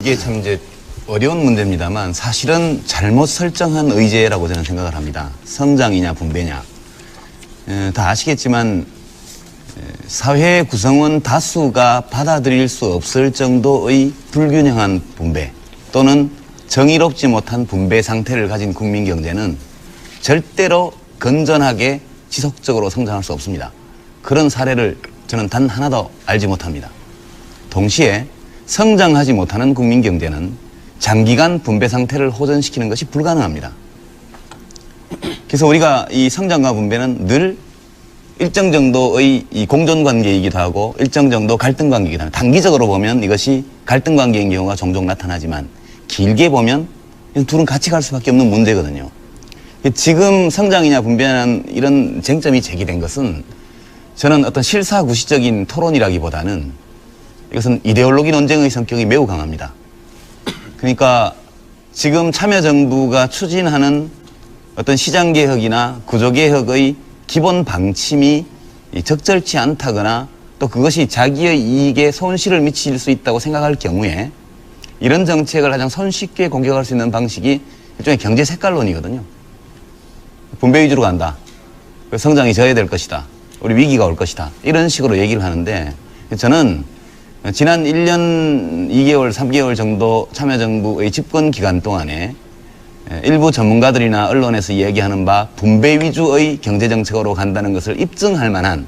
이게 참 이제 어려운 문제입니다만 사실은 잘못 설정한 의제라고 저는 생각을 합니다. 성장이냐 분배냐. 다 아시겠지만 사회 구성원 다수가 받아들일 수 없을 정도의 불균형한 분배 또는 정의롭지 못한 분배 상태를 가진 국민 경제는 절대로 건전하게 지속적으로 성장할 수 없습니다. 그런 사례를 저는 단 하나도 알지 못합니다. 동시에 성장하지 못하는 국민 경제는 장기간 분배 상태를 호전시키는 것이 불가능합니다. 그래서 우리가 이 성장과 분배는 늘 일정 정도의 이 공존 관계이기도 하고 일정 정도 갈등 관계이기도 합니다. 단기적으로 보면 이것이 갈등 관계인 경우가 종종 나타나지만 길게 보면 둘은 같이 갈 수밖에 없는 문제거든요. 지금 성장이냐 분배냐는 이런 쟁점이 제기된 것은 저는 어떤 실사구시적인 토론이라기보다는 이것은 이데올로기 논쟁의 성격이 매우 강합니다. 그러니까 지금 참여정부가 추진하는 어떤 시장개혁이나 구조개혁의 기본 방침이 적절치 않다거나 또 그것이 자기의 이익에 손실을 미칠 수 있다고 생각할 경우에 이런 정책을 가장 손쉽게 공격할 수 있는 방식이 일종의 경제 색깔론이거든요. 분배 위주로 간다. 성장이 저해될 것이다. 우리 위기가 올 것이다. 이런 식으로 얘기를 하는데 저는 지난 1년 2개월, 3개월 정도 참여정부의 집권 기간 동안에 일부 전문가들이나 언론에서 얘기하는 바 분배 위주의 경제정책으로 간다는 것을 입증할 만한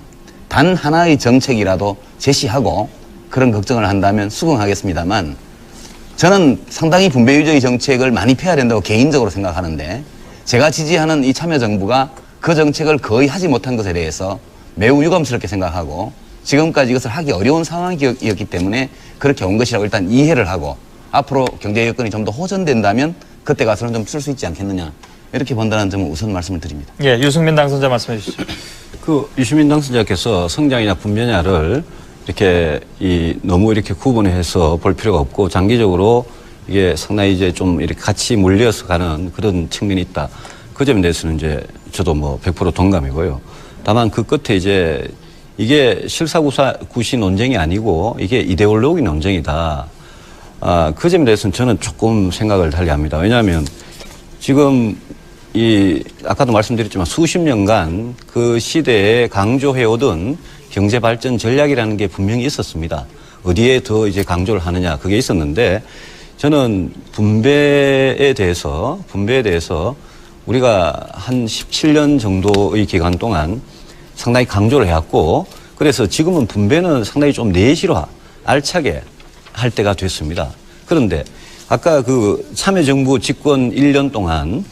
단 하나의 정책이라도 제시하고 그런 걱정을 한다면 수긍하겠습니다만 저는 상당히 분배 위주의 정책을 많이 펴야 된다고 개인적으로 생각하는데 제가 지지하는 이 참여정부가 그 정책을 거의 하지 못한 것에 대해서 매우 유감스럽게 생각하고 지금까지 이것을 하기 어려운 상황이었기 때문에 그렇게 온 것이라고 일단 이해를 하고 앞으로 경제 여건이 좀 더 호전된다면 그때 가서는 좀 쓸 수 있지 않겠느냐 이렇게 본다는 점을 우선 말씀을 드립니다. 예, 유승민 당선자 말씀해 주시죠. 유시민 당선자께서 성장이냐 분배냐를 이렇게 너무 이렇게 구분해서 볼 필요가 없고 장기적으로 이게 상당히 이제 좀 이렇게 같이 물려서 가는 그런 측면이 있다. 그 점에 대해서는 이제 저도 뭐 100% 동감이고요. 다만 그 끝에 이제 이게 실사구시 논쟁이 아니고 이게 이데올로기 논쟁이다. 그 점에 대해서는 저는 조금 생각을 달리 합니다. 왜냐하면 지금 아까도 말씀드렸지만 수십 년간 그 시대에 강조해오던 경제발전 전략이라는 게 분명히 있었습니다. 어디에 더 이제 강조를 하느냐 그게 있었는데 저는 분배에 대해서 우리가 한 17년 정도의 기간 동안 상당히 강조를 해왔고 그래서 지금은 분배는 상당히 좀 내실화, 알차게 할 때가 됐습니다. 그런데 아까 그 참여정부 집권 1년 동안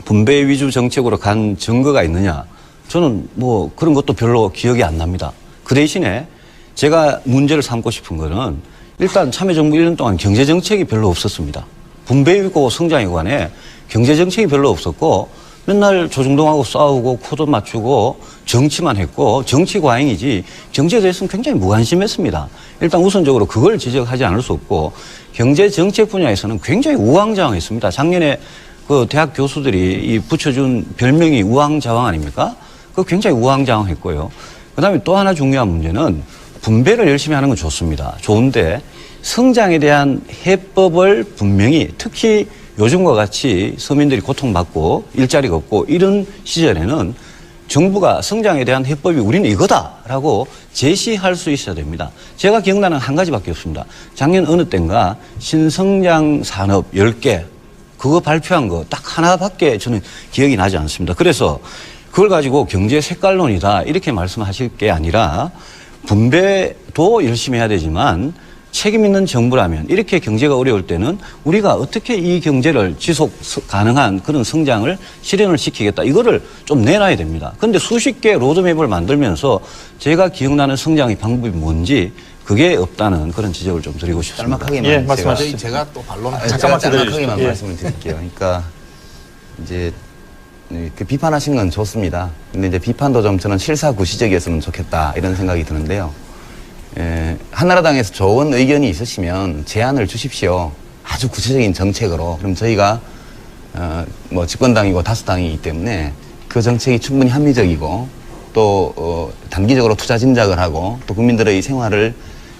분배 위주 정책으로 간 증거가 있느냐 저는 뭐 그런 것도 별로 기억이 안 납니다. 그 대신에 제가 문제를 삼고 싶은 거는 일단 참여정부 1년 동안 경제정책이 별로 없었습니다. 분배이고 성장에 관해 경제정책이 별로 없었고 맨날 조중동하고 싸우고 코드 맞추고 정치만 했고 정치 과잉이지 경제에 대해서는 굉장히 무관심했습니다. 일단 우선적으로 그걸 지적하지 않을 수 없고 경제정책 분야에서는 굉장히 우왕좌왕했습니다. 작년에 그 대학 교수들이 붙여준 별명이 우왕좌왕 아닙니까? 그 굉장히 우왕좌왕했고요. 그다음에 또 하나 중요한 문제는 분배를 열심히 하는 건 좋습니다. 좋은데 성장에 대한 해법을 분명히 특히 요즘과 같이 서민들이 고통받고 일자리가 없고 이런 시절에는 정부가 성장에 대한 해법이 우리는 이거다라고 제시할 수 있어야 됩니다. 제가 기억나는 한 가지밖에 없습니다. 작년 어느 때인가 신성장 산업 10개 그거 발표한 거 딱 하나밖에 저는 기억이 나지 않습니다. 그래서 그걸 가지고 경제 색깔론이다 이렇게 말씀하실 게 아니라 분배도 열심히 해야 되지만 책임 있는 정부라면 이렇게 경제가 어려울 때는 우리가 어떻게 이 경제를 지속 가능한 그런 성장을 실현을 시키겠다. 이거를 좀 내놔야 됩니다. 그런데 수십 개 로드맵을 만들면서 제가 기억나는 성장의 방법이 뭔지 그게 없다는 그런 지적을 좀 드리고 싶습니다. 짤막하게만 예, 말씀하시죠. 제가 또 반론 잠깐만 짤막하게만 예. 말씀을 드릴게요. 그러니까 이제 그 비판하신 건 좋습니다. 근데 이제 비판도 좀 저는 실사구시적이었으면 좋겠다 이런 생각이 드는데요. 한나라당에서 좋은 의견이 있으시면 제안을 주십시오. 아주 구체적인 정책으로. 그럼 저희가 뭐 집권당이고 다수당이기 때문에 그 정책이 충분히 합리적이고 또 단기적으로 투자 진작을 하고 또 국민들의 생활을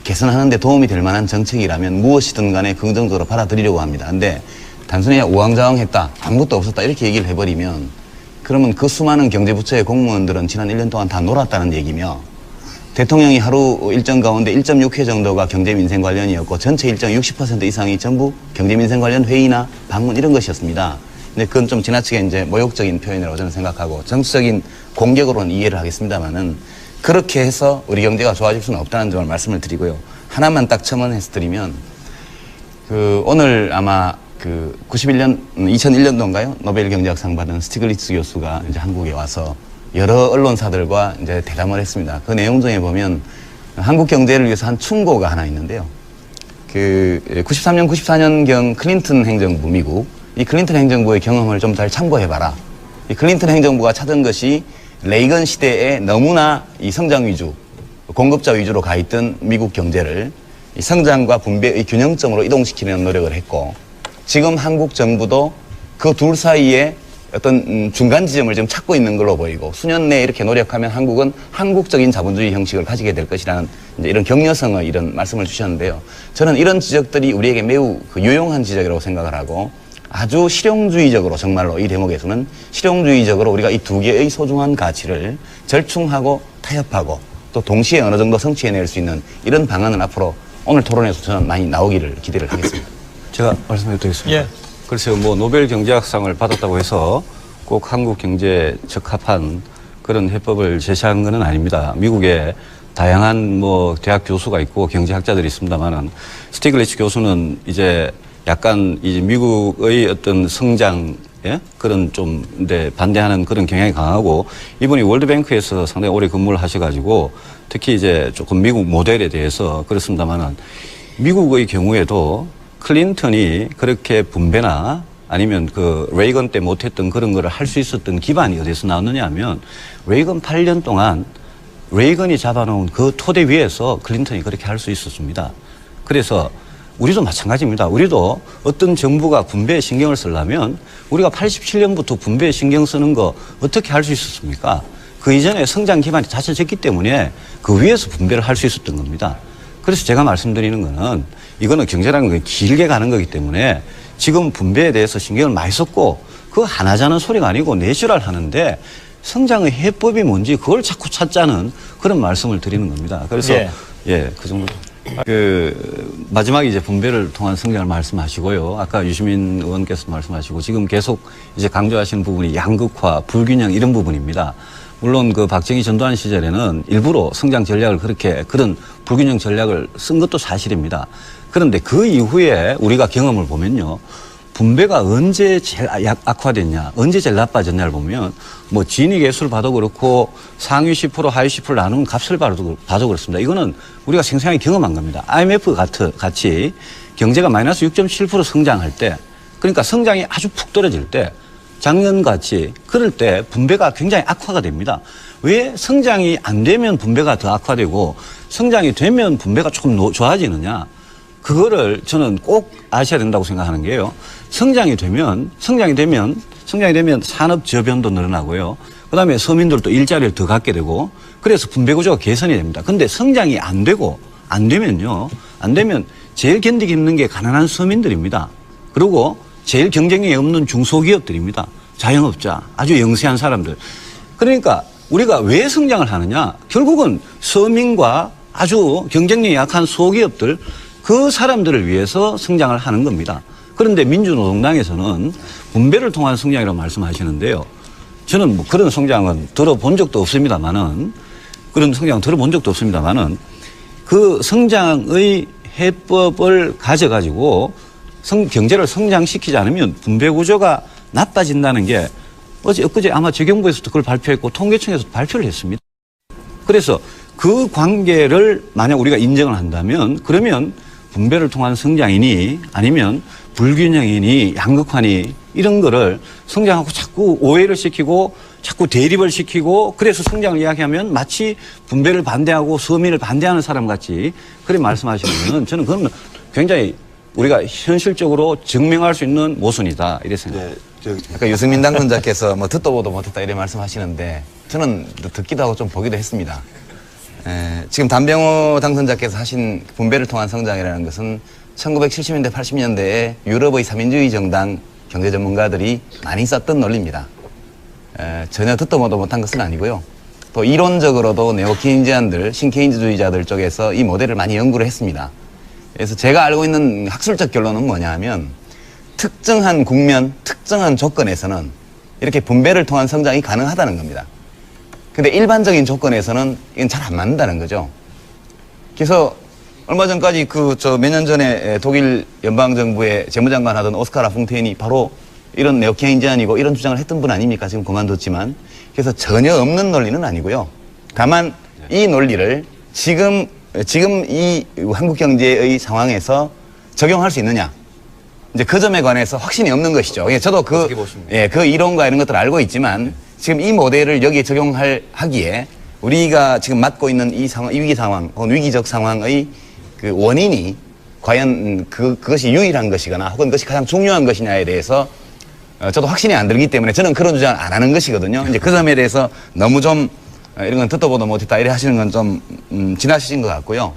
개선하는 데 도움이 될 만한 정책이라면 무엇이든 간에 긍정적으로 받아들이려고 합니다. 근데 단순히 우왕좌왕했다, 아무것도 없었다 이렇게 얘기를 해버리면 그러면 그 수많은 경제부처의 공무원들은 지난 1년 동안 다 놀았다는 얘기며 대통령이 하루 일정 가운데 1.6회 정도가 경제민생 관련이었고 전체 일정 60% 이상이 전부 경제민생 관련 회의나 방문 이런 것이었습니다. 근데 그건 좀 지나치게 이제 모욕적인 표현이라고 저는 생각하고 정치적인 공격으로는 이해를 하겠습니다만은 그렇게 해서 우리 경제가 좋아질 수는 없다는 점을 말씀을 드리고요. 하나만 딱 첨언해서 드리면 오늘 아마 2001년도인가요? 노벨 경제학상 받은 스티글리츠 교수가 이제 한국에 와서 여러 언론사들과 이제 대담을 했습니다. 그 내용 중에 보면 한국 경제를 위해서 한 충고가 하나 있는데요. 93년, 94년경 클린턴 행정부 미국, 이 클린턴 행정부의 경험을 좀 잘 참고해봐라. 이 클린턴 행정부가 찾은 것이 레이건 시대에 너무나 이 성장 위주, 공급자 위주로 가 있던 미국 경제를 이 성장과 분배의 균형점으로 이동시키는 노력을 했고, 지금 한국 정부도 그 둘 사이에 어떤 중간 지점을 지금 찾고 있는 걸로 보이고 수년 내에 이렇게 노력하면 한국은 한국적인 자본주의 형식을 가지게 될 것이라는 이제 이런 격려성의 이런 말씀을 주셨는데요. 저는 이런 지적들이 우리에게 매우 유용한 지적이라고 생각을 하고 아주 실용주의적으로 정말로 이 대목에서는 실용주의적으로 우리가 이 두 개의 소중한 가치를 절충하고 타협하고 또 동시에 어느 정도 성취해낼 수 있는 이런 방안을 앞으로 오늘 토론에서 저는 많이 나오기를 기대를 하겠습니다. 제가 말씀해 드리겠습니다. 예. 글쎄요, 노벨 경제학상을 받았다고 해서 꼭 한국 경제에 적합한 그런 해법을 제시한 것은 아닙니다. 미국에 다양한 대학 교수가 있고 경제학자들이 있습니다만은 스티글리츠 교수는 이제 약간 이제 미국의 어떤 성장 그런 좀 반대하는 그런 경향이 강하고 이분이 월드뱅크에서 상당히 오래 근무를 하셔가지고 특히 이제 조금 미국 모델에 대해서 그렇습니다만은 미국의 경우에도 클린턴이 그렇게 분배나 아니면 레이건 때 못했던 그런 거를 할 수 있었던 기반이 어디서 나왔느냐 하면 레이건 8년 동안 레이건이 잡아놓은 그 토대 위에서 클린턴이 그렇게 할 수 있었습니다. 그래서 우리도 마찬가지입니다. 우리도 어떤 정부가 분배에 신경을 쓰려면 우리가 87년부터 분배에 신경 쓰는 거 어떻게 할 수 있었습니까? 그 이전에 성장 기반이 다져졌기 때문에 그 위에서 분배를 할 수 있었던 겁니다. 그래서 제가 말씀드리는 거는 이거는 경제라는 건 길게 가는 거기 때문에 지금 분배에 대해서 신경을 많이 썼고 그거 하나자는 소리가 아니고 내추럴 하는데 성장의 해법이 뭔지 그걸 자꾸 찾자는 그런 말씀을 드리는 겁니다. 그래서 그 정도. 마지막에 이제 분배를 통한 성장을 말씀하시고요. 아까 유시민 의원께서 말씀하시고 지금 계속 이제 강조하시는 부분이 양극화, 불균형 이런 부분입니다. 물론 박정희 전두환 시절에는 일부러 성장 전략을 그런 불균형 전략을 쓴 것도 사실입니다. 그런데 그 이후에 우리가 경험을 보면요. 분배가 언제 제일 악화됐냐, 언제 제일 나빠졌냐를 보면 진위 계수를 봐도 그렇고 상위 10%, 하위 10% 나누는 값을 봐도 그렇습니다. 이거는 우리가 생생하게 경험한 겁니다. IMF 같이 경제가 마이너스 6.7% 성장할 때, 그러니까 성장이 아주 푹 떨어질 때, 작년같이 그럴 때 분배가 굉장히 악화가 됩니다. 왜 성장이 안 되면 분배가 더 악화되고 성장이 되면 분배가 조금 좋아지느냐? 그거를 저는 꼭 아셔야 된다고 생각하는 게요. 성장이 되면 산업 저변도 늘어나고요. 그다음에 서민들도 일자리를 더 갖게 되고 그래서 분배 구조가 개선이 됩니다. 근데 성장이 안 되면 제일 견디기 힘든 게 가난한 서민들입니다. 그리고 제일 경쟁력이 없는 중소기업들입니다. 자영업자, 아주 영세한 사람들. 그러니까 우리가 왜 성장을 하느냐? 결국은 서민과 아주 경쟁력이 약한 소기업들 그 사람들을 위해서 성장을 하는 겁니다. 그런데 민주노동당에서는 분배를 통한 성장이라고 말씀하시는데요. 저는 그런 성장은 들어본 적도 없습니다만은 그 성장의 해법을 가져가지고 경제를 성장시키지 않으면 분배 구조가 나빠진다는 게 엊그제 아마 재경부에서도 그걸 발표했고 통계청에서도 발표를 했습니다. 그래서 그 관계를 만약 우리가 인정을 한다면 그러면 분배를 통한 성장이니 아니면 불균형이니 양극화니 이런 거를 성장하고 자꾸 오해를 시키고 자꾸 대립을 시키고 그래서 성장을 이야기하면 마치 분배를 반대하고 서민을 반대하는 사람 같이 그렇게 말씀하시면 저는 그건 굉장히 우리가 현실적으로 증명할 수 있는 모순이다 이렇게 생각합니다. 아까 유승민 당선자께서 듣도 보도 못했다 이런 말씀하시는데 저는 듣기도 하고 좀 보기도 했습니다. 지금 담병호 당선자께서 하신 분배를 통한 성장이라는 것은 1970년대, 80년대에 유럽의 삼인주의 정당 경제 전문가들이 많이 썼던 논리입니다. 전혀 듣도 보도 못한 것은 아니고요. 또 이론적으로도 네오케인지안들, 신케인즈주의자들 쪽에서 이 모델을 많이 연구를 했습니다. 그래서 제가 알고 있는 학술적 결론은 뭐냐 하면 특정한 국면, 특정한 조건에서는 이렇게 분배를 통한 성장이 가능하다는 겁니다. 근데 일반적인 조건에서는 이건 잘 안 맞는다는 거죠. 그래서 얼마 전까지 몇 년 전에 독일 연방정부의 재무장관 하던 오스카 라퐁테인이 바로 이런 네오케인지안이고 이런 주장을 했던 분 아닙니까? 지금 그만뒀지만. 그래서 전혀 없는 논리는 아니고요. 다만 이 논리를 지금 이 한국 경제의 상황에서 적용할 수 있느냐. 이제 그 점에 관해서 확신이 없는 것이죠. 저도 그 이론과 이런 것들을 알고 있지만 지금 이 모델을 여기에 적용하기에 우리가 지금 맞고 있는 이 위기 상황, 혹은 위기적 상황의 그 원인이 과연 그것이 유일한 것이거나 혹은 그것이 가장 중요한 것이냐에 대해서 저도 확신이 안 들기 때문에 저는 그런 주장을 안 하는 것이거든요. 이제 그 점에 대해서 너무 좀 이런 건 듣도 보도 못했다 이래 하시는 건 좀 지나치신 것 같고요.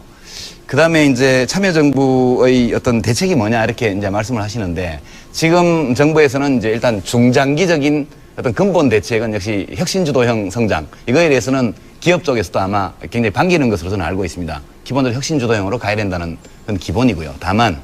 그 다음에 이제 참여정부의 어떤 대책이 뭐냐 이렇게 이제 말씀을 하시는데 지금 정부에서는 이제 일단 중장기적인 어떤 근본 대책은 역시 혁신주도형 성장. 이거에 대해서는 기업 쪽에서도 아마 굉장히 반기는 것으로 저는 알고 있습니다. 기본적으로 혁신주도형으로 가야 된다는 건 기본이고요. 다만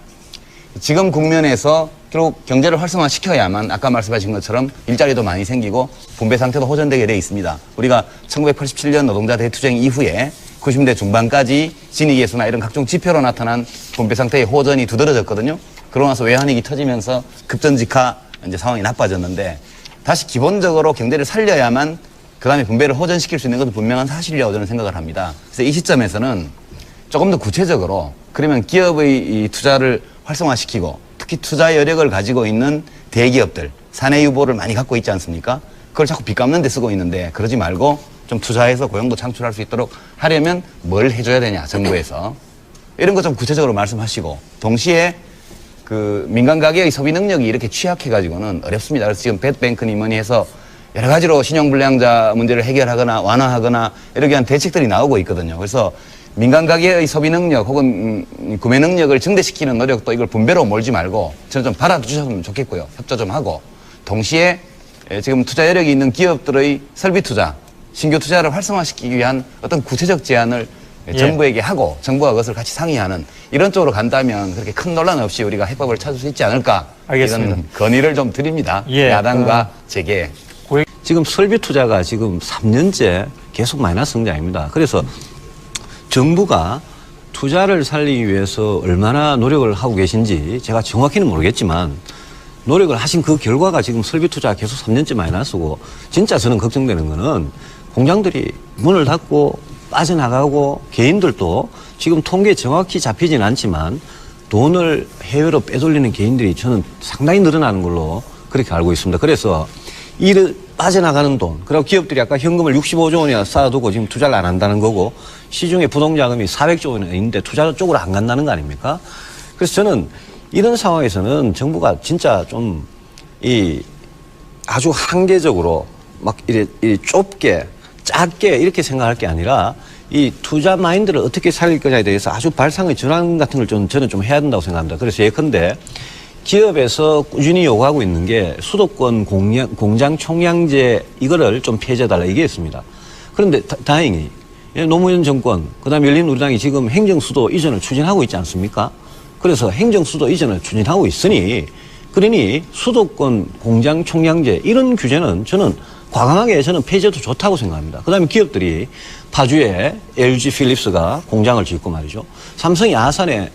지금 국면에서 결국 경제를 활성화시켜야만 아까 말씀하신 것처럼 일자리도 많이 생기고 분배 상태도 호전되게 돼 있습니다. 우리가 1987년 노동자 대투쟁 이후에 90대 중반까지 진위계수나 이런 각종 지표로 나타난 분배 상태의 호전이 두드러졌거든요. 그러고 나서 외환위기 터지면서 급전직하 이제 상황이 나빠졌는데 다시 기본적으로 경제를 살려야만 그 다음에 분배를 호전시킬 수 있는 것은 분명한 사실이라고 저는 생각을 합니다. 그래서 이 시점에서는 조금 더 구체적으로 그러면 기업의 이 투자를 활성화시키고 특히 투자 여력을 가지고 있는 대기업들, 사내 유보를 많이 갖고 있지 않습니까? 그걸 자꾸 빚 갚는 데 쓰고 있는데 그러지 말고 좀 투자해서 고용도 창출할 수 있도록 하려면 뭘 해줘야 되냐, 정부에서. 이런 거 좀 구체적으로 말씀하시고 동시에 그 민간 가계의 소비 능력이 이렇게 취약해가지고는 어렵습니다. 그래서 지금 뱃뱅크니 뭐니 해서 여러 가지로 신용불량자 문제를 해결하거나 완화하거나 이렇게 한 대책들이 나오고 있거든요. 그래서 민간 가계의 소비 능력 혹은 구매 능력을 증대시키는 노력도 이걸 분배로 몰지 말고 저는 좀 받아주셨으면 좋겠고요. 협조 좀 하고 동시에 지금 투자 여력이 있는 기업들의 설비 투자, 신규 투자를 활성화시키기 위한 어떤 구체적 제안을 정부에게 하고 정부가 그것을 같이 상의하는 이런 쪽으로 간다면 그렇게 큰 논란 없이 우리가 해법을 찾을 수 있지 않을까. 알겠습니다. 이런 건의를 좀 드립니다. 야당과 제게. 지금 설비 투자가 지금 3년째 계속 마이너스 성장입니다. 그래서 정부가 투자를 살리기 위해서 얼마나 노력을 하고 계신지 제가 정확히는 모르겠지만 노력을 하신 그 결과가 지금 설비 투자가 계속 3년째 마이너스고 진짜 저는 걱정되는 거는 공장들이 문을 닫고 빠져나가고 개인들도 지금 통계에 정확히 잡히진 않지만 돈을 해외로 빼돌리는 개인들이 저는 상당히 늘어나는 걸로 그렇게 알고 있습니다. 그래서 이 빠져나가는 돈, 그리고 기업들이 아까 현금을 65조 원이나 쌓아두고 지금 투자를 안 한다는 거고 시중에 부동자금이 400조 원이 있는데 투자 쪽으로 안 간다는 거 아닙니까? 그래서 저는 이런 상황에서는 정부가 진짜 좀 아주 한계적으로 막 이래 좁게 작게 이렇게 생각할 게 아니라 이 투자 마인드를 어떻게 살릴 거냐에 대해서 아주 발상의 전환 같은 걸 저는 좀 해야 된다고 생각합니다. 그래서 예컨대 기업에서 꾸준히 요구하고 있는 게 수도권 공장 총량제 이거를 좀 폐지해달라 이게 있습니다. 그런데 다행히 노무현 정권 그다음에 열린우리당이 지금 행정수도 이전을 추진하고 있지 않습니까? 그래서 행정수도 이전을 추진하고 있으니 그러니 수도권 공장 총량제 이런 규제는 저는 과감하게 저는 폐지해도 좋다고 생각합니다. 그다음에 기업들이 파주에 LG 필립스가 공장을 짓고 말이죠. 삼성이 아산에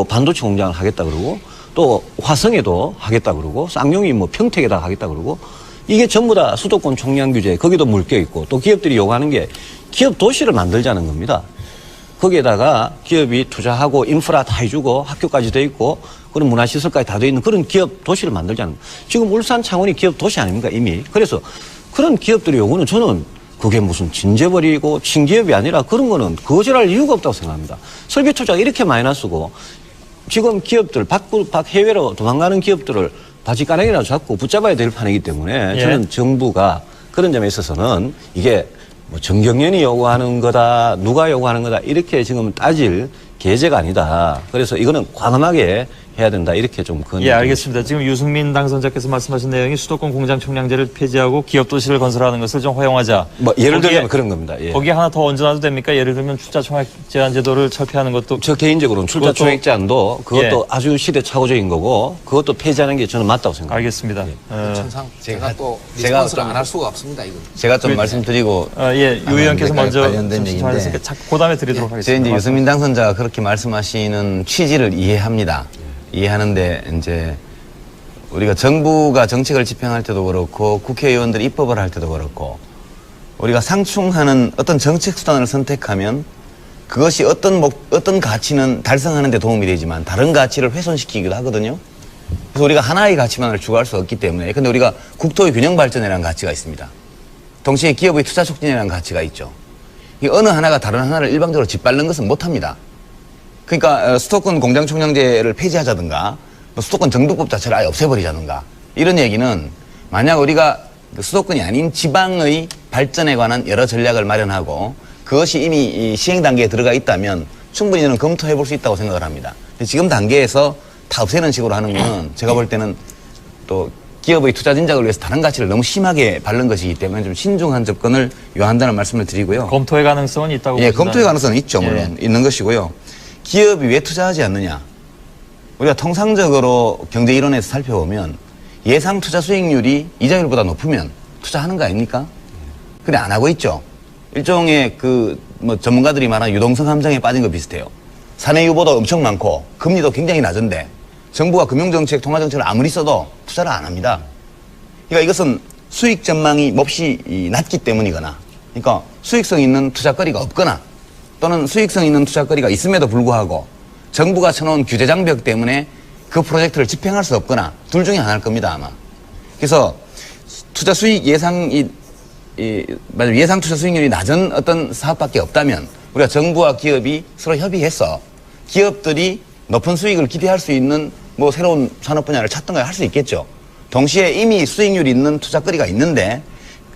반도체 공장을 하겠다 그러고 또 화성에도 하겠다 그러고 쌍용이 평택에다 하겠다 그러고 이게 전부 다 수도권 총량 규제 거기도 물겨 있고 또 기업들이 요구하는 게 기업 도시를 만들자는 겁니다. 거기에다가 기업이 투자하고 인프라 다 해주고 학교까지 돼 있고 그런 문화시설까지 다 돼 있는 그런 기업 도시를 만들자는 지금 울산 창원이 기업 도시 아닙니까 이미. 그래서 그런 기업들의 요구는 저는 그게 무슨 진재벌이고 친기업이 아니라 그런 거는 거절할 이유가 없다고 생각합니다. 설비 투자가 이렇게 마이너스고 지금 기업들 해외로 도망가는 기업들을 바지가랑이라도 잡고 붙잡아야 될 판이기 때문에 저는 정부가 그런 점에 있어서는 이게 뭐 정경련이 요구하는 거다, 누가 요구하는 거다 이렇게 지금 따질 계제가 아니다. 그래서 이거는 과감하게 해야 된다 이렇게 좀 예, 알겠습니다. 지금 유승민 당선자께서 말씀하신 내용이 수도권 공장 총량제를 폐지하고 기업 도시를 건설하는 것을 좀 허용하자. 뭐 예를 거기에- 들면 그런 겁니다. 예. 거기에 하나 더 얹어놔도 됩니까? 예를 들면 출자 총액 제한 제도를 철폐하는 것도 저 개인적으로는 출자 그것도- 총액 제한도 그것도 예. 아주 시대착오적인 거고 그것도 폐지하는 게 저는 맞다고 생각합니다. 알겠습니다. 천상 제가 또 제가 리스폰스를 안 할 수가 없습니다. 이거. 제가 좀 말씀드리고 예, 유 의원께서 먼저 관련된 말해서 얘기인데 그 다음에 드리도록 제 하겠습니다. 이제 유승민 당선자가 그렇게 말씀하시는 취지를 이해합니다. 이해하는데 이제 우리가 정부가 정책을 집행할 때도 그렇고 국회의원들이 입법을 할 때도 그렇고 우리가 상충하는 어떤 정책 수단을 선택하면 그것이 어떤 가치는 달성하는 데 도움이 되지만 다른 가치를 훼손시키기도 하거든요. 그래서 우리가 하나의 가치만을 추구할 수 없기 때문에 근데 우리가 국토의 균형 발전이라는 가치가 있습니다. 동시에 기업의 투자 촉진이라는 가치가 있죠. 이 어느 하나가 다른 하나를 일방적으로 짓밟는 것은 못합니다. 그러니까 수도권 공장 총량제를 폐지하자든가 뭐 수도권 정비법 자체를 아예 없애버리자든가 이런 얘기는 만약 우리가 수도권이 아닌 지방의 발전에 관한 여러 전략을 마련하고 그것이 이미 이 시행 단계에 들어가 있다면 충분히 저는 검토해 볼 수 있다고 생각을 합니다. 근데 지금 단계에서 다 없애는 식으로 하는 거는 제가 볼 때는 또 기업의 투자 진작을 위해서 다른 가치를 너무 심하게 바른 것이기 때문에 좀 신중한 접근을 요한다는 말씀을 드리고요. 검토의 가능성은 있다고 예, 보신다는- 검토의 가능성은 있죠, 물론. 있는 것이고요. 기업이 왜 투자하지 않느냐? 우리가 통상적으로 경제 이론에서 살펴보면 예상 투자 수익률이 이자율보다 높으면 투자하는 거 아닙니까? 근데 안 하고 있죠. 일종의 뭐 전문가들이 말하는 유동성 함정에 빠진 거 비슷해요. 사내 유보도 엄청 많고 금리도 굉장히 낮은데 정부가 금융정책, 통화정책을 아무리 써도 투자를 안 합니다. 그러니까 이것은 수익 전망이 몹시 낮기 때문이거나 그러니까 수익성 있는 투자거리가 없거나 또는 수익성 있는 투자거리가 있음에도 불구하고 정부가 쳐놓은 규제 장벽 때문에 그 프로젝트를 집행할 수 없거나 둘 중에 하나일 겁니다, 아마. 그래서 투자 수익 예상이 예상 투자 수익률이 낮은 어떤 사업밖에 없다면 우리가 정부와 기업이 서로 협의해서 기업들이 높은 수익을 기대할 수 있는 뭐 새로운 산업 분야를 찾던가 할 수 있겠죠. 동시에 이미 수익률이 있는 투자거리가 있는데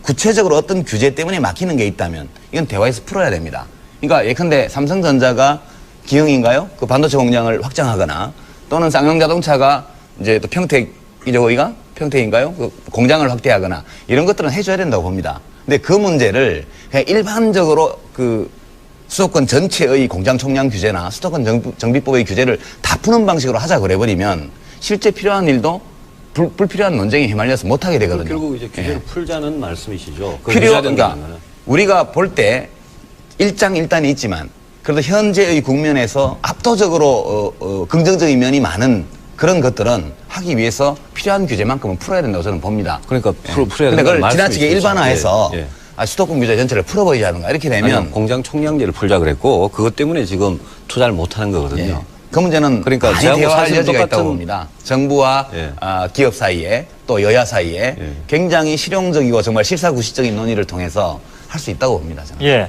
구체적으로 어떤 규제 때문에 막히는 게 있다면 이건 대화에서 풀어야 됩니다. 그러니까 예컨대 삼성전자가 기흥인가요? 그 반도체 공장을 확장하거나 또는 쌍용자동차가 이제 또 평택이죠, 거기가? 평택인가요? 그 공장을 확대하거나 이런 것들은 해줘야 된다고 봅니다. 근데 그 문제를 그냥 일반적으로 그 수도권 전체의 공장 총량 규제나 수도권 정비법의 규제를 다 푸는 방식으로 하자 그래버리면 실제 필요한 일도 불필요한 논쟁에 휘말려서 못하게 되거든요. 결국 이제 규제를 예. 풀자는 말씀이시죠. 그러니까 우리가 볼 때 일장일단이 있지만 그래도 현재의 국면에서 압도적으로 긍정적인 면이 많은 그런 것들은 하기 위해서 필요한 규제만큼은 풀어야 된다고 저는 봅니다. 그러니까 풀어야 근데 된다는 그걸 말씀이시죠. 지나치게 일반화해서 예, 예. 수도권 규제 전체를 풀어버리자든가 이렇게 되면 아니요, 공장 총량제를 풀자 그랬고 그것 때문에 지금 투자를 못하는 거거든요. 예. 그 문제는 그러니까 많이 저하고 대화할 사실 여지가 있다고 똑같은- 봅니다. 정부와 예. 기업 사이에 또 여야 사이에 예. 굉장히 실용적이고 정말 실사구시적인 논의를 통해서 할 수 있다고 봅니다. 저는. 예.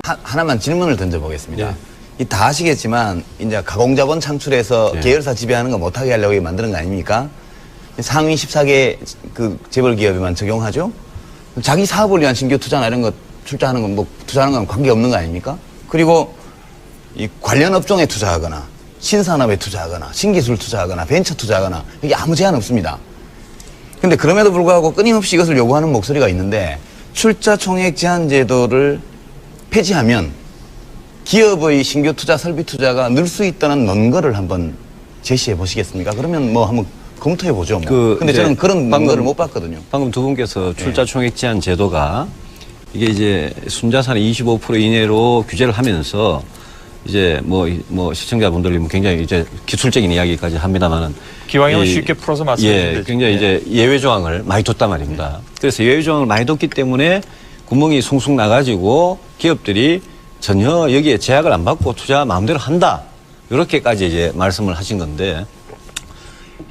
하나만 질문을 던져보겠습니다. 예. 이 다 아시겠지만 이제 가공자본 창출해서 예. 계열사 지배하는 거 못하게 하려고 만드는 거 아닙니까? 상위 14개 그 재벌 기업에만 적용하죠. 자기 사업을 위한 신규 투자나 이런 거 출자하는 건 뭐 투자하는 건 관계 없는 거 아닙니까? 그리고 이 관련 업종에 투자하거나 신산업에 투자하거나 신기술 투자하거나 벤처 투자하거나 이게 아무 제한 없습니다. 근데 그럼에도 불구하고 끊임없이 이것을 요구하는 목소리가 있는데 출자 총액 제한 제도를 폐지하면 기업의 신규 투자, 설비 투자가 늘 수 있다는 논거를 한번 제시해 보시겠습니까? 그러면 뭐 한번 검토해 보죠. 뭐. 근데 저는 그런 논거를 못 봤거든요. 방금 두 분께서 출자 총액 제한 제도가 이게 이제 순자산의 25% 이내로 규제를 하면서 이제 뭐 시청자분들이 굉장히 이제 기술적인 이야기까지 합니다만은 기왕이면 쉽게 풀어서 말씀해 주시면 예, 되죠. 굉장히 이제 예외 조항을 많이 뒀단 말입니다. 그래서 예외 조항을 많이 뒀기 때문에 구멍이 숭숭 나가지고 기업들이 전혀 여기에 제약을 안 받고 투자 마음대로 한다. 이렇게까지 이제 말씀을 하신 건데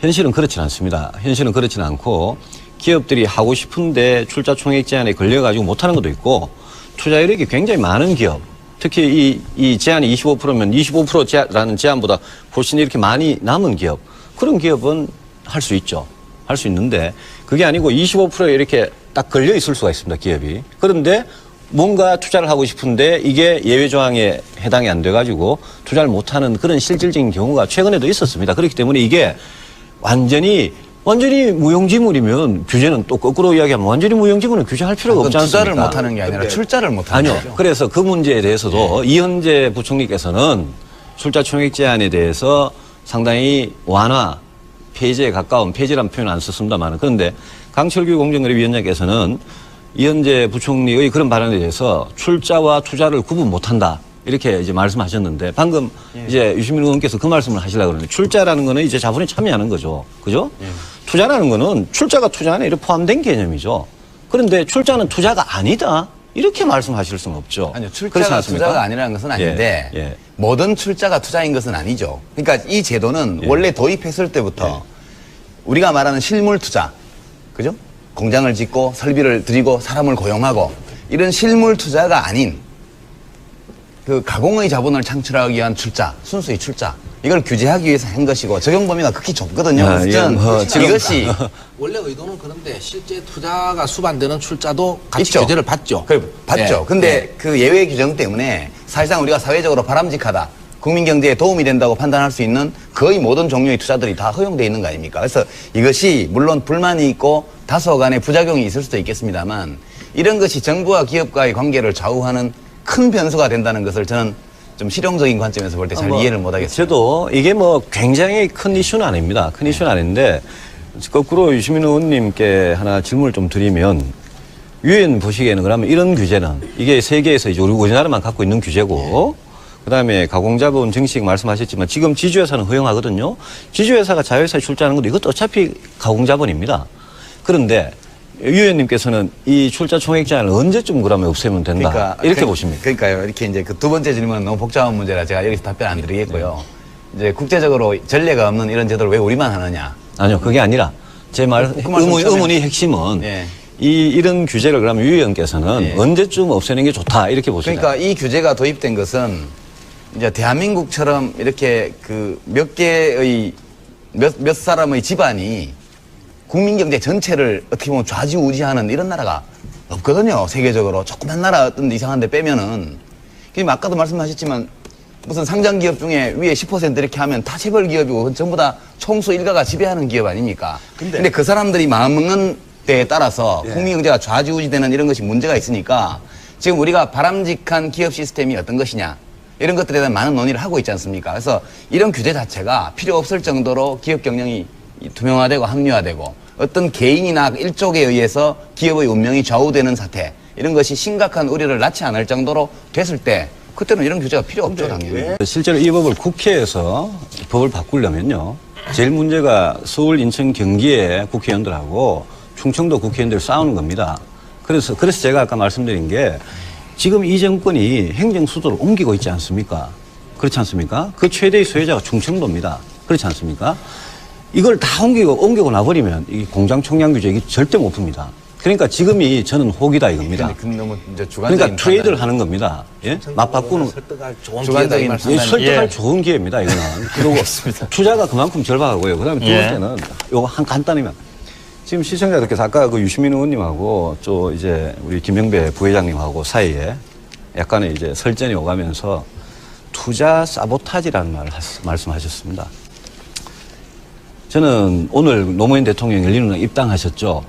현실은 그렇지는 않습니다. 현실은 그렇지는 않고 기업들이 하고 싶은데 출자 총액 제한에 걸려가지고 못하는 것도 있고 투자 이력이 굉장히 많은 기업 특히 이 제한이 25%면 25%라는 제한보다 훨씬 이렇게 많이 남은 기업 그런 기업은 할 수 있죠. 할 수 있는데 그게 아니고 25%에 이렇게 딱 걸려 있을 수가 있습니다. 기업이. 그런데 뭔가 투자를 하고 싶은데 이게 예외 조항에 해당이 안 돼가지고 투자를 못하는 그런 실질적인 경우가 최근에도 있었습니다. 그렇기 때문에 이게 완전히 무용지물이면 규제는 또 거꾸로 이야기하면 완전히 무용지물은 규제할 필요가 없지 않습니까? 투자를 못하는 게 아니라 출자를 못하는 아니요. 거죠. 그래서 그 문제에 대해서도 이현재 부총리께서는 출자 총액 제한에 대해서 상당히 완화, 폐지에 가까운 폐지라는 표현을 안 썼습니다만 그런데 강철규 공정거래위원장께서는 이현재 부총리의 그런 발언에 대해서 출자와 투자를 구분 못한다. 이렇게 이제 말씀하셨는데 방금 이제 유시민 의원께서 그 말씀을 하시려고 그러는데 출자라는 거는 이제 자본에 참여하는 거죠. 그죠? 투자라는 거는 출자가 투자 안에 이렇게 포함된 개념이죠. 그런데 출자는 투자가 아니다. 이렇게 말씀하실 수는 없죠. 아니요, 그렇지 출자가 않습니까? 투자가 아니라는 것은 아닌데 예. 모든 출자가 투자인 것은 아니죠. 그러니까 이 제도는 원래 도입했을 때부터 우리가 말하는 실물 투자, 그죠? 공장을 짓고 설비를 들이고 사람을 고용하고 이런 실물 투자가 아닌 그 가공의 자본을 창출하기 위한 출자, 순수의 출자 이걸 규제하기 위해서 한 것이고 적용 범위가 극히 좁거든요. 아, 그래서 예, 지금 이것이 원래 의도는 그런데 실제 투자가 수반되는 출자도 같이 있죠. 규제를 받죠. 받죠. 예. 근데 그 예외 규정 때문에 사실상 우리가 사회적으로 바람직하다, 국민 경제에 도움이 된다고 판단할 수 있는 거의 모든 종류의 투자들이 다 허용되어 있는 거 아닙니까? 그래서 이것이 물론 불만이 있고 다소간의 부작용이 있을 수도 있겠습니다만 이런 것이 정부와 기업과의 관계를 좌우하는 큰 변수가 된다는 것을 저는 좀 실용적인 관점에서 볼 때 잘 이해를 못하겠습니다. 저도 이게 뭐 굉장히 큰 이슈는 아닙니다. 큰 이슈는 아닌데 거꾸로 유시민 의원님께 하나 질문을 좀 드리면 유엔 보시기에는 그러면 이런 규제는 이게 세계에서 이제 우리나라만 갖고 있는 규제고 그다음에 가공자본 증식 말씀하셨지만 지금 지주회사는 허용하거든요. 지주회사가 자회사에 출자하는 것도 이것도 어차피 가공자본입니다. 그런데 유 의원님께서는 이 출자 총액 제한을 언제쯤 그러면 없애면 된다. 이렇게 보십니까? 그러니까요. 이렇게 이제 그 두 번째 질문은 너무 복잡한 문제라 제가 여기서 답변 안 드리겠고요. 이제 국제적으로 전례가 없는 이런 제도를 왜 우리만 하느냐. 아니요, 그게 아니라 제 말 의문의 핵심은 예. 이런 규제를 그러면 유 의원께서는 예. 언제쯤 없애는 게 좋다 이렇게 보시나요? 그러니까 이 규제가 도입된 것은 이제 대한민국처럼 이렇게 그 몇 개의 몇 사람의 집안이 국민 경제 전체를 어떻게 보면 좌지우지하는 이런 나라가 없거든요. 세계적으로 조그만 나라 어떤 이상한 데 빼면은. 지금 아까도 말씀하셨지만 무슨 상장 기업 중에 위에 10% 이렇게 하면 다 재벌 기업이고 전부 다 총수 일가가 지배하는 기업 아닙니까? 근데 그 사람들이 마음먹는 때에 따라서 국민 경제가 좌지우지되는 이런 것이 문제가 있으니까 지금 우리가 바람직한 기업 시스템이 어떤 것이냐 이런 것들에 대한 많은 논의를 하고 있지 않습니까? 그래서 이런 규제 자체가 필요 없을 정도로 기업 경영이 투명화되고 합리화되고 어떤 개인이나 일족에 의해서 기업의 운명이 좌우되는 사태 이런 것이 심각한 우려를 낳지 않을 정도로 됐을 때 그때는 이런 규제가 필요 없죠, 당연히. 실제로 이 법을 국회에서 법을 바꾸려면요. 제일 문제가 서울, 인천, 경기의 국회의원들하고 충청도 국회의원들 싸우는 겁니다. 그래서 제가 아까 말씀드린 게 지금 이 정권이 행정 수도를 옮기고 있지 않습니까? 그렇지 않습니까? 그 최대의 소유자가 충청도입니다. 그렇지 않습니까? 이걸 다 옮기고 나버리면 이 공장 총량 규제 이게 절대 못 풉니다. 그러니까 지금이 저는 호기다 이겁니다. 근데 너무 이제 그러니까 트레이드를 하는 겁니다. 예? 맞바꾸는 설득할 좋은 주관적인 기회다 이 예, 말씀. 설득할 예. 좋은 기회입니다. 이거는. 그리고 투자가 그만큼 절박하고요. 그다음에 두 예. 번째는 요거 한 간단히만 지금 시청자들께서 아까 그 유시민 의원님하고 또 이제 우리 김영배 부회장님하고 사이에 약간의 이제 설전이 오가면서 투자 사보타지라는 말씀하셨습니다. 저는 오늘 노무현 대통령 열린우당 입당하셨죠.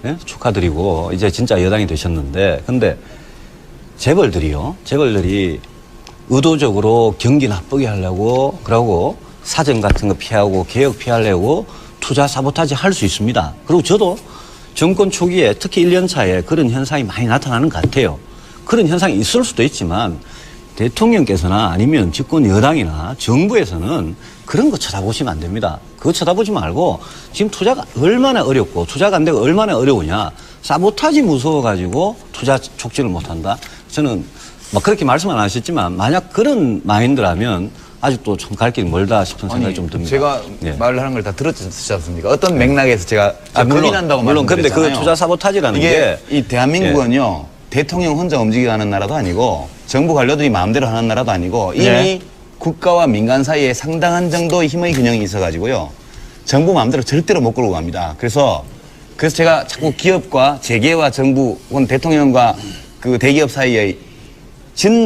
예? 축하드리고 이제 진짜 여당이 되셨는데 근데 재벌들이 의도적으로 경기 나쁘게 하려고 그러고 사정 같은 거 피하고 개혁 피하려고 투자 사보타지 할 수 있습니다. 그리고 저도 정권 초기에 특히 1년 차에 그런 현상이 많이 나타나는 것 같아요. 그런 현상이 있을 수도 있지만 대통령께서나 아니면 집권 여당이나 정부에서는 그런 거 쳐다보시면 안 됩니다. 그거 쳐다보지 말고 지금 투자가 얼마나 어렵고 투자가 안 되고 얼마나 어려우냐. 사보타지 무서워가지고 투자 촉진을 못한다. 저는 막 그렇게 말씀 안 하셨지만 만약 그런 마인드라면 아직도 좀 갈 길이 멀다 싶은 생각이 좀 듭니다. 제가 예. 말을 하는 걸 다 들었지 않습니까? 어떤 맥락에서 제가 겁이 난다고 물론 근데 말씀드렸잖아요. 그 투자 사보타지라는 이게 게 이 대한민국은요 대통령 혼자 움직이게 하는 나라도 아니고 정부 관료들이 마음대로 하는 나라도 아니고 이미 네. 국가와 민간 사이에 상당한 정도의 힘의 균형이 있어가지고요 정부 마음대로 절대로 못 끌고 갑니다. 그래서 제가 자꾸 기업과 재계와 정부 혹은 대통령과 그 대기업 사이에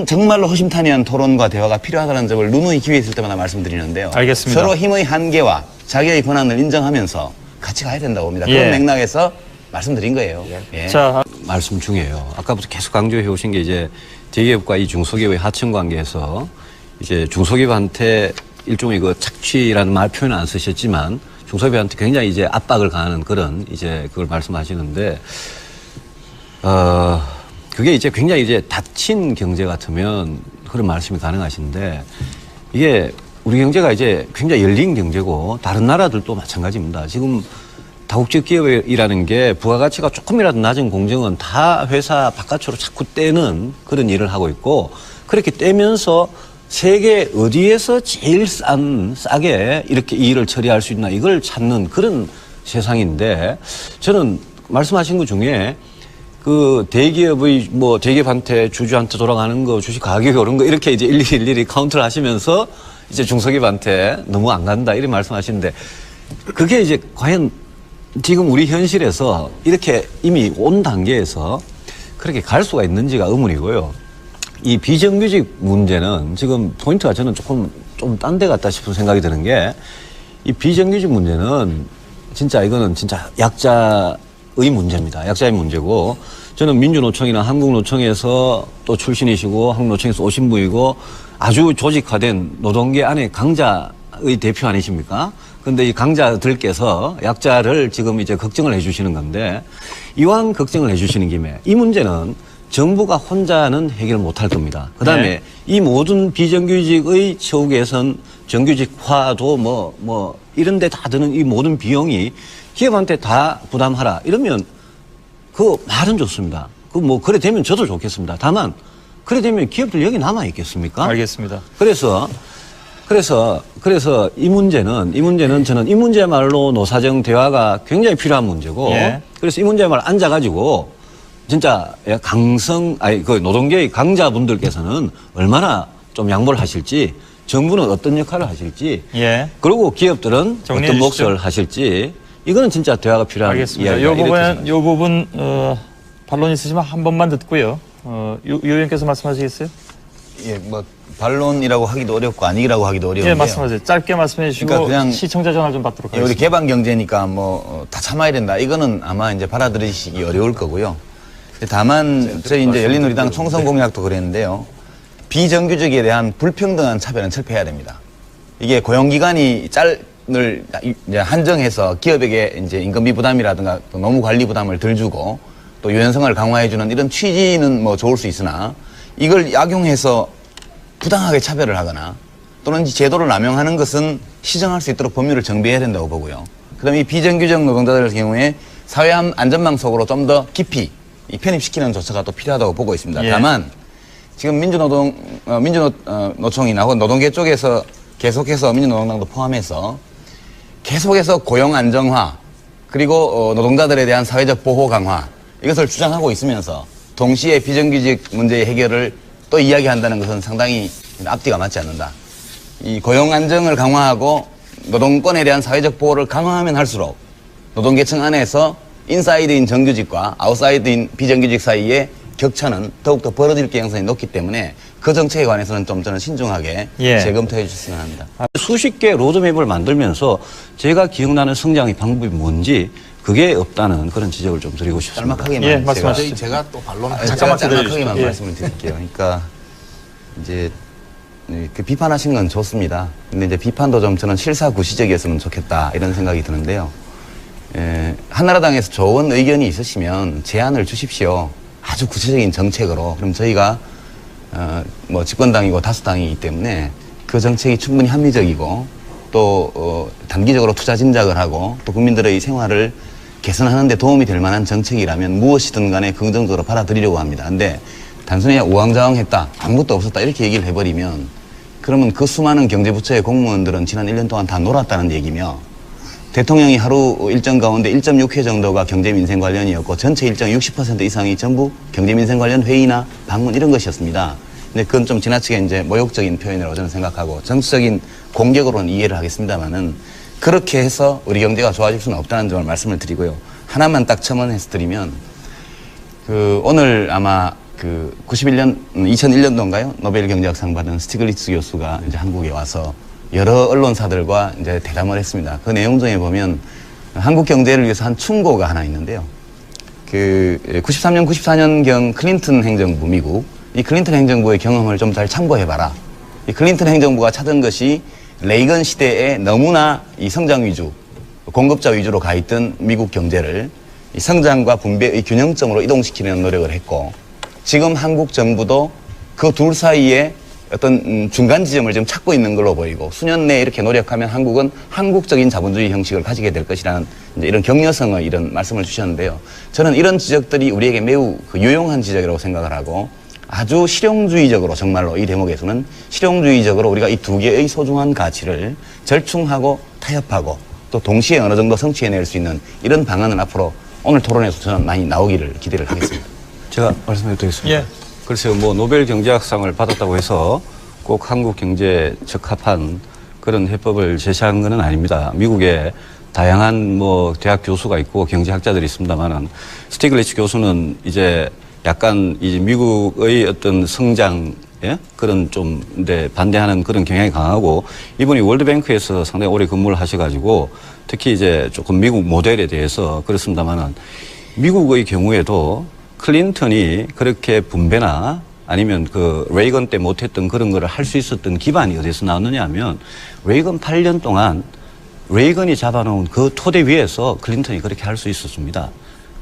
정말로 허심탄회한 토론과 대화가 필요하다는 점을 누누이 기회 있을 때마다 말씀드리는데요. 알겠습니다. 서로 힘의 한계와 자기의 권한을 인정하면서 같이 가야 된다고 봅니다. 예. 그런 맥락에서 말씀드린 거예요. 예. 자, 말씀 중에요. 아까부터 계속 강조해 오신 게 이제 대기업과 이 중소기업의 하청 관계에서 이제 중소기업한테 일종의 그 착취라는 말 표현은 안 쓰셨지만 중소기업한테 굉장히 이제 압박을 가하는 그런 이제 그걸 말씀하시는데 그게 이제 굉장히 이제 닫힌 경제 같으면 그런 말씀이 가능하신데 이게 우리 경제가 이제 굉장히 열린 경제고 다른 나라들도 마찬가지입니다. 지금 다국적 기업이라는 게 부가가치가 조금이라도 낮은 공정은 다 회사 바깥으로 자꾸 떼는 그런 일을 하고 있고 그렇게 떼면서 세계 어디에서 제일 싸게 이렇게 이 일을 처리할 수 있나 이걸 찾는 그런 세상인데 저는 말씀하신 것 중에 그 대기업의 뭐 대기업한테 주주한테 돌아가는 거 주식 가격이 오른 거 이렇게 이제 일일이 카운트를 하시면서 이제 중소기업한테 너무 안 간다 이런 말씀하시는데 그게 이제 과연 지금 우리 현실에서 이렇게 이미 온 단계에서 그렇게 갈 수가 있는지가 의문이고요. 이 비정규직 문제는 지금 포인트가 저는 조금 좀 딴 데 같다 싶은 생각이 드는 게 이 비정규직 문제는 진짜 이거는 진짜 약자의 문제입니다. 약자의 문제고 저는 민주노총이나 한국노총에서 또 출신이시고 한국노총에서 오신 분이고 아주 조직화된 노동계 안에 강자의 대표 아니십니까? 근데 이 강자들께서 약자를 지금 이제 걱정을 해주시는 건데 이왕 걱정을 해주시는 김에 이 문제는 정부가 혼자는 해결 못할 겁니다. 그 다음에 네. 이 모든 비정규직의 처우 개선, 정규직화도 이런 데 다 드는 이 모든 비용이 기업한테 다 부담하라. 이러면 그 말은 좋습니다. 그래 되면 저도 좋겠습니다. 다만 그래 되면 기업들 여기 남아 있겠습니까? 알겠습니다. 그래서 이 문제는 저는 이 문제야말로 노사정 대화가 굉장히 필요한 문제고 예. 그래서 이 문제야말로 앉아가지고 진짜 그 노동계의 강자분들께서는 얼마나 좀 양보를 하실지 정부는 어떤 역할을 하실지 예. 그리고 기업들은 정리해 어떤 주시죠. 몫을 하실지 이거는 진짜 대화가 필요한 알겠습니다. 이야기가 요 부분 반론 있으시면 한 번만 듣고요. 유 의원께서 말씀하시겠어요? 예, 뭐 반론이라고 하기도 어렵고 아니라고 하기도 어려운데요. 예, 말씀하세요. 짧게 말씀해 주시고 그러니까 그냥 시청자 전화 좀 받도록 예, 우리 하겠습니다. 개방 경제니까 다 참아야 된다. 이거는 아마 이제 받아들이시기 어려울 거고요. 다만 저희 이제 열린우리당 총선 공약도 그랬는데요. 비정규직에 대한 불평등한 차별은 철폐해야 됩니다. 이게 고용기간이 을 이제 한정해서 기업에게 이제 인건비 부담이라든가 또 노무 관리 부담을 덜 주고 또 유연성을 강화해주는 이런 취지는 뭐 좋을 수 있으나 이걸 약용해서 부당하게 차별을 하거나 또는 제도를 남용하는 것은 시정할 수 있도록 법률을 정비해야 된다고 보고요. 그다음에 이 비정규직 노동자들 경우에 사회 안전망 속으로 좀 더 깊이 편입시키는 조처가 또 필요하다고 보고 있습니다. 예. 다만 지금 민주노총이나 혹은 노동계 쪽에서 계속해서 민주노동당도 포함해서 계속해서 고용 안정화 그리고 노동자들에 대한 사회적 보호 강화 이것을 주장하고 있으면서 동시에 비정규직 문제의 해결을 또 이야기한다는 것은 상당히 앞뒤가 맞지 않는다. 이 고용 안정을 강화하고 노동권에 대한 사회적 보호를 강화하면 할수록 노동계층 안에서 인사이드인 정규직과 아웃사이드인 비정규직 사이에 격차는 더욱더 벌어질 가능성이 높기 때문에 그 정책에 관해서는 좀 저는 신중하게 예. 재검토해 주셨으면 합니다. 수십 개 로드맵을 만들면서 제가 기억나는 성장의 방법이 뭔지 그게 없다는 그런 지적을 좀 드리고 싶습니다. 짤막하게만 예, 말씀하시죠. 제가 또 반론을 잠깐만 짤막하게만 기다려주십시오. 예. 말씀을 드릴게요. 그러니까 이제 그 비판하신 건 좋습니다. 근데 이제 비판도 좀 저는 실사구시적이었으면 좋겠다 이런 생각이 드는데요. 한나라당에서 좋은 의견이 있으시면 제안을 주십시오. 아주 구체적인 정책으로. 그럼 저희가 뭐 집권당이고 다수당이기 때문에 그 정책이 충분히 합리적이고 또 단기적으로 투자 진작을 하고 또 국민들의 생활을 개선하는 데 도움이 될 만한 정책이라면 무엇이든 간에 긍정적으로 받아들이려고 합니다. 근데 단순히 우왕좌왕했다, 아무것도 없었다 이렇게 얘기를 해버리면 그러면 그 수많은 경제부처의 공무원들은 지난 1년 동안 다 놀았다는 얘기며 대통령이 하루 일정 가운데 1.6회 정도가 경제민생 관련이었고 전체 일정 60% 이상이 전부 경제민생 관련 회의나 방문 이런 것이었습니다. 근데 그건 좀 지나치게 이제 모욕적인 표현이라고 저는 생각하고 정치적인 공격으로는 이해를 하겠습니다만은 그렇게 해서 우리 경제가 좋아질 수는 없다는 점을 말씀을 드리고요. 하나만 딱 첨언해서 드리면 오늘 아마 그 2001년도인가요? 노벨 경제학상 받은 스티글리츠 교수가 이제 한국에 와서 여러 언론사들과 이제 대담을 했습니다. 그 내용 중에 보면 한국 경제를 위해서 한 충고가 하나 있는데요. 그 93년, 94년경 클린턴 행정부 미국, 이 클린턴 행정부의 경험을 좀 잘 참고해봐라. 이 클린턴 행정부가 찾은 것이 레이건 시대에 너무나 이 성장 위주, 공급자 위주로 가 있던 미국 경제를 이 성장과 분배의 균형점으로 이동시키는 노력을 했고, 지금 한국 정부도 그 둘 사이에 어떤 중간 지점을 지금 찾고 있는 걸로 보이고, 수년 내에 이렇게 노력하면 한국은 한국적인 자본주의 형식을 가지게 될 것이라는 이제 이런 격려성의 이런 말씀을 주셨는데요. 저는 이런 지적들이 우리에게 매우 유용한 지적이라고 생각을 하고, 아주 실용주의적으로, 정말로 이 대목에서는 실용주의적으로 우리가 이 두 개의 소중한 가치를 절충하고 타협하고 또 동시에 어느 정도 성취해낼 수 있는 이런 방안은 앞으로 오늘 토론에서 저는 많이 나오기를 기대를 하겠습니다. 제가 말씀해 드리겠습니다. 예. 글쎄요, 뭐 노벨 경제학상을 받았다고 해서 꼭 한국 경제에 적합한 그런 해법을 제시한 것은 아닙니다. 미국에 다양한 뭐 대학 교수가 있고 경제학자들이 있습니다만은 스티글리츠 교수는 이제 약간 이제 미국의 어떤 성장 그런 좀 반대하는 그런 경향이 강하고, 이분이 월드뱅크에서 상당히 오래 근무를 하셔가지고 특히 이제 조금 미국 모델에 대해서 그렇습니다만은 미국의 경우에도 클린턴이 그렇게 분배나 아니면 그 레이건 때 못했던 그런 거를 할 수 있었던 기반이 어디서 나왔느냐 하면, 레이건 8년 동안 레이건이 잡아놓은 그 토대 위에서 클린턴이 그렇게 할 수 있었습니다.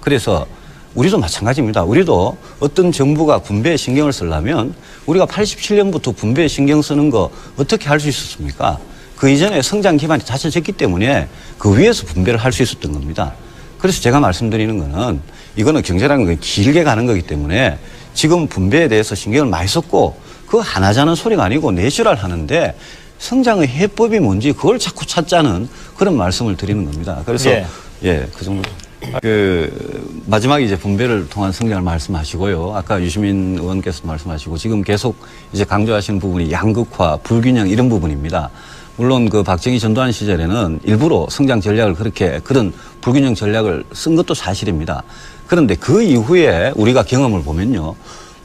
그래서 우리도 마찬가지입니다. 우리도 어떤 정부가 분배에 신경을 쓰려면 우리가 87년부터 분배에 신경 쓰는 거 어떻게 할 수 있었습니까? 그 이전에 성장 기반이 다져졌기 때문에 그 위에서 분배를 할 수 있었던 겁니다. 그래서 제가 말씀드리는 거는, 이거는 경제라는 건 길게 가는 거기 때문에 지금 분배에 대해서 신경을 많이 썼고 그거 하나자는 소리가 아니고 내실화를 하는데, 성장의 해법이 뭔지 그걸 자꾸 찾자는 그런 말씀을 드리는 겁니다. 그래서 그 정도. 그 마지막에 이제 분배를 통한 성장을 말씀하시고요. 아까 유시민 의원께서 말씀하시고 지금 계속 이제 강조하시는 부분이 양극화, 불균형 이런 부분입니다. 물론 그 박정희 전두환 시절에는 일부러 성장 전략을 그런 불균형 전략을 쓴 것도 사실입니다. 그런데 그 이후에 우리가 경험을 보면요,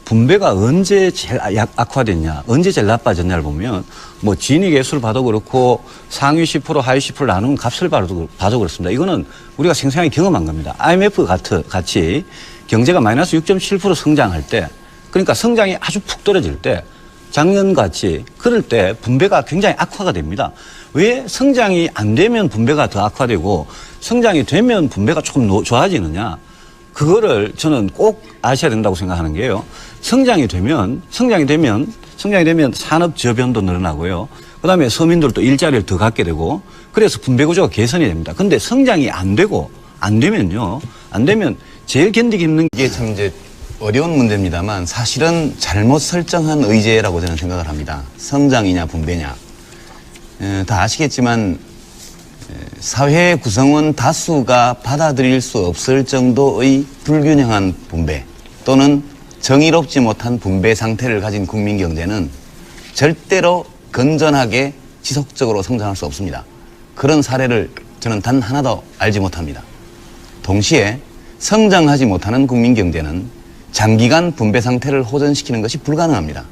분배가 언제 제일 악화됐냐, 언제 제일 나빠졌냐를 보면, 뭐 진위계수를 봐도 그렇고 상위 10% 하위 10% 나누는 값을 봐도 그렇습니다. 이거는 우리가 생생하게 경험한 겁니다. IMF 같이 경제가 마이너스 6.7% 성장할 때, 그러니까 성장이 아주 푹 떨어질 때, 작년같이 그럴 때 분배가 굉장히 악화가 됩니다. 왜 성장이 안 되면 분배가 더 악화되고 성장이 되면 분배가 조금 좋아지느냐? 그거를 저는 꼭 아셔야 된다고 생각하는 게요. 성장이 되면 산업 저변도 늘어나고요. 그다음에 서민들도 일자리를 더 갖게 되고, 그래서 분배 구조가 개선이 됩니다. 근데 성장이 안 되면 제일 견디기 힘든 이게 참 이제 어려운 문제입니다만, 사실은 잘못 설정한 의제라고 저는 생각을 합니다. 성장이냐 분배냐. 다 아시겠지만 사회 구성원 다수가 받아들일 수 없을 정도의 불균형한 분배 또는 정의롭지 못한 분배 상태를 가진 국민 경제는 절대로 건전하게 지속적으로 성장할 수 없습니다. 그런 사례를 저는 단 하나도 알지 못합니다. 동시에 성장하지 못하는 국민 경제는 장기간 분배 상태를 호전시키는 것이 불가능합니다.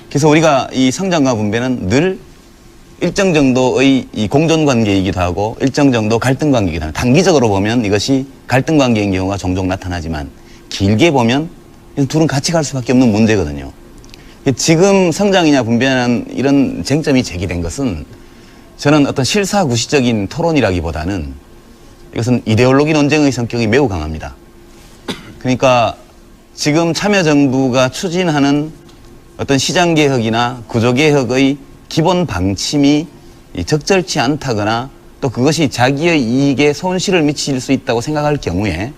그래서 우리가 이 성장과 분배는 늘 일정 정도의 이 공존관계이기도 하고 일정 정도 갈등관계이기도 합니다. 단기적으로 보면 이것이 갈등관계인 경우가 종종 나타나지만, 길게 보면 둘은 같이 갈 수밖에 없는 문제거든요. 지금 성장이냐 분배냐는 이런 쟁점이 제기된 것은 저는 어떤 실사구시적인 토론이라기보다는 이것은 이데올로기 논쟁의 성격이 매우 강합니다. 그러니까 지금 참여정부가 추진하는 어떤 시장개혁이나 구조개혁의 기본 방침이 적절치 않다거나 또 그것이 자기의 이익에 손실을 미칠 수 있다고 생각할 경우에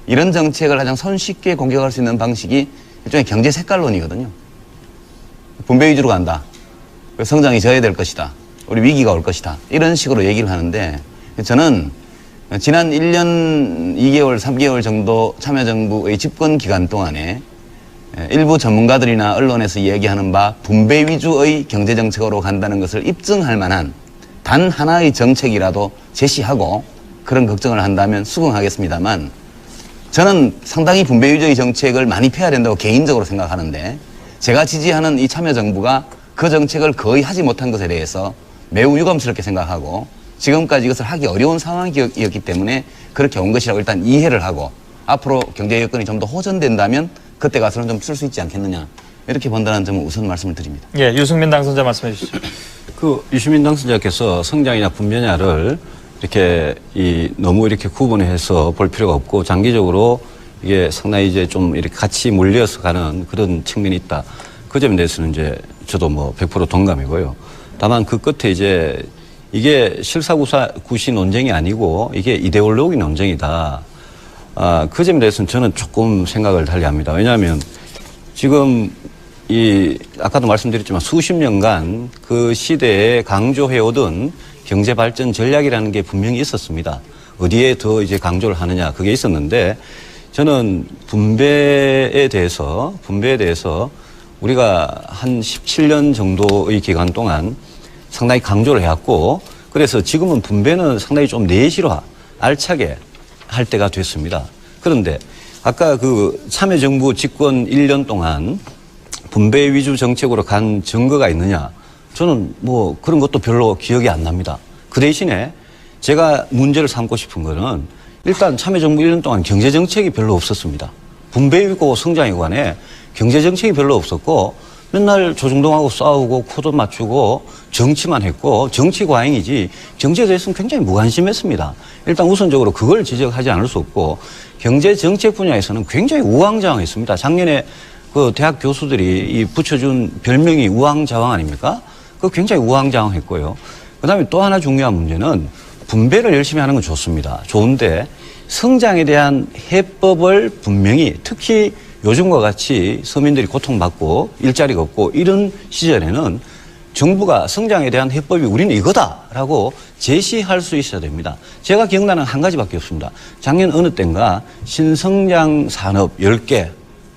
이런 정책을 가장 손쉽게 공격할 수 있는 방식이 일종의 경제 색깔론이거든요. 분배 위주로 간다. 성장이 져야 것이다. 우리 위기가 올 것이다. 이런 식으로 얘기를 하는데, 저는 지난 1년 2개월, 3개월 정도 참여정부의 집권 기간 동안에 일부 전문가들이나 언론에서 얘기하는 바 분배 위주의 경제정책으로 간다는 것을 입증할 만한 단 하나의 정책이라도 제시하고 그런 걱정을 한다면 수긍하겠습니다만, 저는 상당히 분배 위주의 정책을 많이 펴야 된다고 개인적으로 생각하는데 제가 지지하는 이 참여정부가 그 정책을 거의 하지 못한 것에 대해서 매우 유감스럽게 생각하고 지금까지 이것을 하기 어려운 상황이었기 때문에 그렇게 온 것이라고 일단 이해를 하고 앞으로 경제 여건이 좀 더 호전된다면 그때 가서는 좀 쓸 수 있지 않겠느냐 이렇게 본다는 점을 우선 말씀을 드립니다. 예, 유승민 당선자 말씀해 주시죠. 그 유시민 당선자께서 성장이냐 분배냐를 이렇게 너무 이렇게 구분해서 볼 필요가 없고 장기적으로 이게 상당히 이제 좀 이렇게 같이 물려서 가는 그런 측면이 있다. 그 점에 대해서는 이제 저도 뭐 100% 동감이고요. 다만 그 끝에 이제 이게 실사구시 논쟁이 아니고 이게 이데올로기 논쟁이다. 그 점에 대해서는 저는 조금 생각을 달리합니다. 왜냐하면 지금 아까도 말씀드렸지만 수십 년간 그 시대에 강조해오던 경제발전 전략이라는 게 분명히 있었습니다. 어디에 더 이제 강조를 하느냐 그게 있었는데 저는 분배에 대해서 우리가 한 17년 정도의 기간 동안 상당히 강조를 해왔고 그래서 지금은 분배는 상당히 좀 내실화, 알차게 할 때가 됐습니다. 그런데 아까 그 참여정부 집권 1년 동안 분배 위주 정책으로 간 증거가 있느냐? 저는 뭐 그런 것도 별로 기억이 안 납니다. 그 대신에 제가 문제를 삼고 싶은 거는 일단 참여정부 1년 동안 경제정책이 별로 없었습니다. 분배이고 성장이고 간에 경제정책이 별로 없었고 맨날 조중동하고 싸우고 코도 맞추고 정치만 했고 정치 과잉이지 경제에 대해서는 굉장히 무관심했습니다. 일단 우선적으로 그걸 지적하지 않을 수 없고 경제정책 분야에서는 굉장히 우왕좌왕했습니다. 작년에 그 대학 교수들이 붙여준 별명이 우왕좌왕 아닙니까? 그거 굉장히 우왕좌왕했고요. 그다음에 또 하나 중요한 문제는 분배를 열심히 하는 건 좋습니다. 좋은데 성장에 대한 해법을 분명히 특히 요즘과 같이 서민들이 고통받고 일자리가 없고 이런 시절에는 정부가 성장에 대한 해법이 우리는 이거다라고 제시할 수 있어야 됩니다. 제가 기억나는 한 가지밖에 없습니다. 작년 어느 때인가 신성장 산업 10개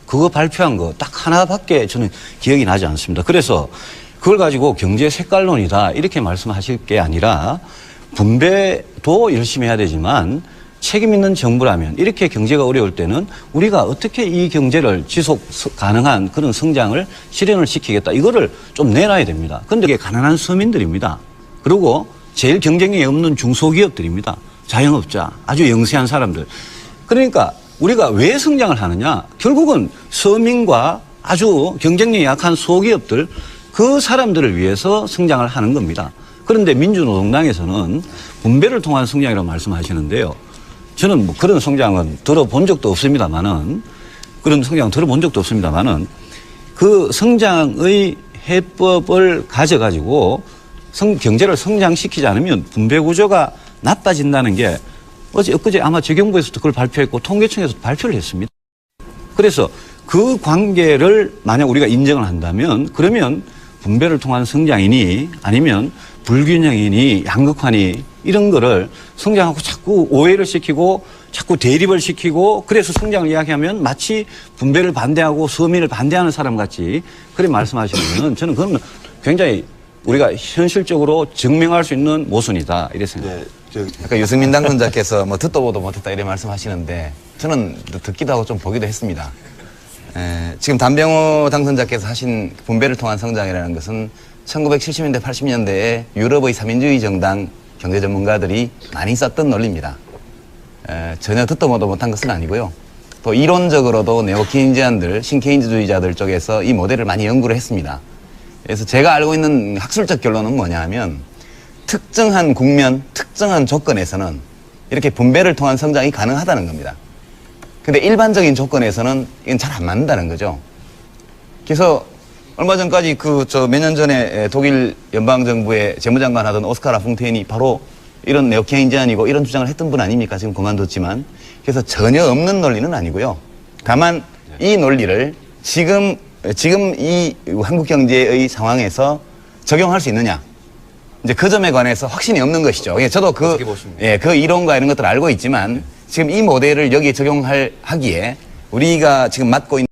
그거 발표한 거 딱 하나밖에 저는 기억이 나지 않습니다. 그래서 그걸 가지고 경제 색깔론이다 이렇게 말씀하실 게 아니라 분배도 열심히 해야 되지만 책임 있는 정부라면 이렇게 경제가 어려울 때는 우리가 어떻게 이 경제를 지속 가능한 그런 성장을 실현을 시키겠다. 이거를 좀 내놔야 됩니다. 그런데 이게 가난한 서민들입니다. 그리고 제일 경쟁력이 없는 중소기업들입니다. 자영업자, 아주 영세한 사람들. 그러니까 우리가 왜 성장을 하느냐? 결국은 서민과 아주 경쟁력이 약한 소기업들 그 사람들을 위해서 성장을 하는 겁니다. 그런데 민주노동당에서는 분배를 통한 성장이라고 말씀하시는데요. 저는 뭐 그런 성장은 들어본 적도 없습니다만은 그 성장의 해법을 가져가지고 경제를 성장시키지 않으면 분배 구조가 나빠진다는 게 엊그제 아마 재경부에서도 그걸 발표했고 통계청에서도 발표를 했습니다. 그래서 그 관계를 만약 우리가 인정을 한다면 그러면 분배를 통한 성장이니 아니면 불균형이니 양극화니 이런 거를 성장하고 자꾸 오해를 시키고 자꾸 대립을 시키고 그래서 성장을 이야기하면 마치 분배를 반대하고 서민을 반대하는 사람 같이 그렇게 말씀하시는 저는 그건 굉장히 우리가 현실적으로 증명할 수 있는 모순이다 이렇게 생각합니다. 아까 유승민 당선자께서 뭐 듣도 보도 못했다 이런 말씀하시는데 저는 듣기도 하고 좀 보기도 했습니다. 지금 단병호 당선자께서 하신 분배를 통한 성장이라는 것은 1970년대, 80년대에 유럽의 삼인주의 정당 경제 전문가들이 많이 썼던 논리입니다. 전혀 듣도 보도 못한 것은 아니고요. 또 이론적으로도 네오케인지안들, 신케인즈주의자들 쪽에서 이 모델을 많이 연구를 했습니다. 그래서 제가 알고 있는 학술적 결론은 뭐냐 하면 특정한 국면, 특정한 조건에서는 이렇게 분배를 통한 성장이 가능하다는 겁니다. 근데 일반적인 조건에서는 이건 잘 안 맞는다는 거죠. 그래서 얼마 전까지 몇 년 전에 독일 연방정부의 재무장관 하던 오스카 라퐁테인이 바로 이런 네오케인지안이고 이런 주장을 했던 분 아닙니까? 지금 그만뒀지만. 그래서 전혀 없는 논리는 아니고요. 다만 이 논리를 지금 이 한국 경제의 상황에서 적용할 수 있느냐. 이제 그 점에 관해서 확신이 없는 것이죠. 저도 그 이론과 이런 것들을 알고 있지만 지금 이 모델을 여기에 적용하기에 우리가 지금 맡고 있는